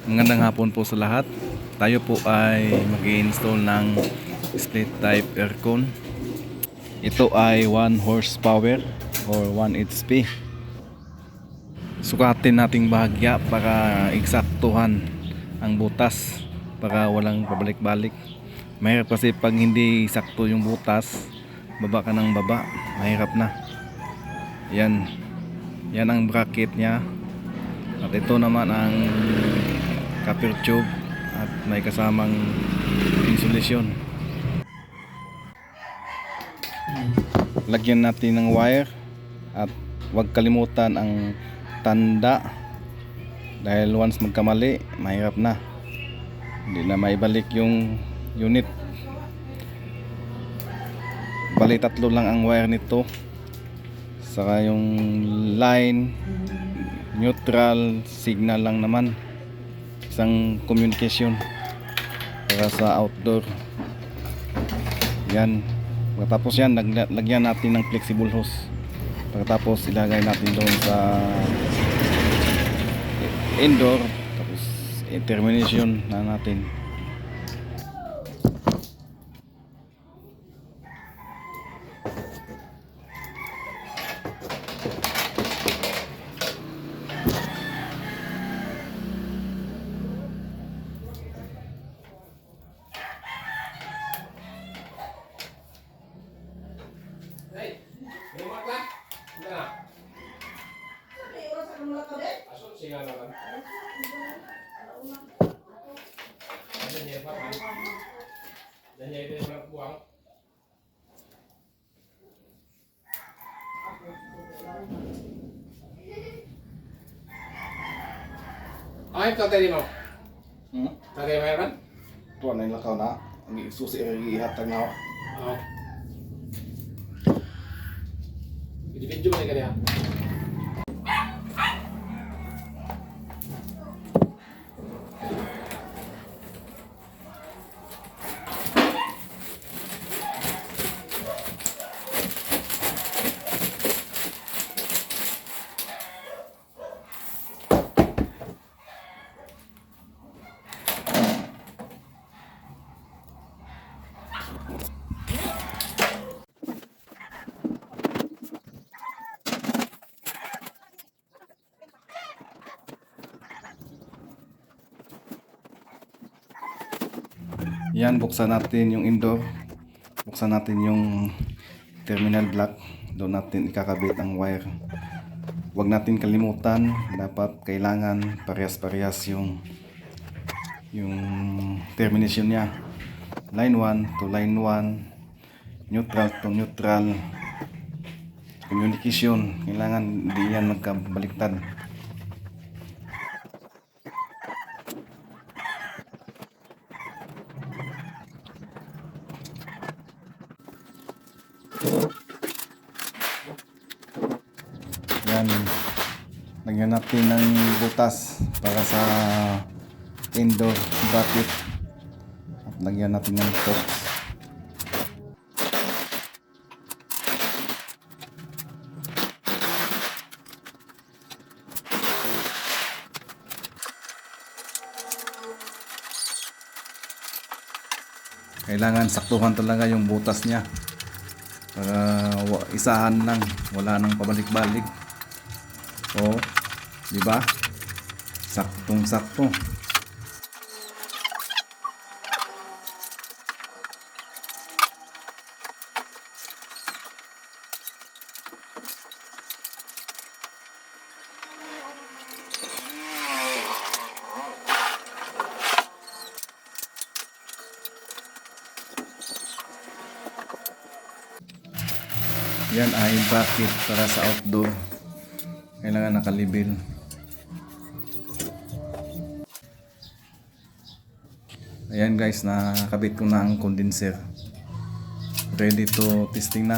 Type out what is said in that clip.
Magandang hapon po sa lahat. Tayo po ay mag-i-install ng split type aircon. Ito ay 1 horsepower or 1 HP. Sukatin nating bahagya para eksaktuhan ang butas, para walang pabalik-balik. Mahirap kasi pag hindi sakto yung butas, baba ka ng baba, mahirap na. Yan ang bracket niya. At ito naman ang copper tube at may kasamang insulation. Lagyan natin ng wire at huwag kalimutan ang tanda, dahil once magkamali mahirap na, hindi na maibalik yung unit. Bali 3 lang ang wire nito, saka yung line, neutral, signal lang naman, isang communication para sa outdoor. Yan, pagkatapos yan lagyan natin ng flexible hose, pagkatapos ilagay natin doon sa indoor, tapos termination na natin. Ay, tatay mo. Tatay mo yan? Tuwan na yung lakaw na, ang isusi ihatag na ako. Oo. Video mo na kanya. Yan, buksan natin yung indoor, buksan natin yung terminal block, doon natin ikakabit ang wire. Huwag natin kalimutan, dapat kailangan parehas-parehas yung termination niya. Line 1 to line 1, neutral to neutral, communication, kailangan hindi yan magkabaliktad. Yan, lagyan natin ng butas para sa indoor bracket at lagyan natin ng tops. Kailangan saktuhan talaga yung butas niya para isahan lang, wala nang pabalik-balik. O, di ba? Saktong-sakto. Yan ay bracket para sa outdoor, kailangan nakalibel. Ayan guys, nakakabit ko na ang condenser, ready to testing na.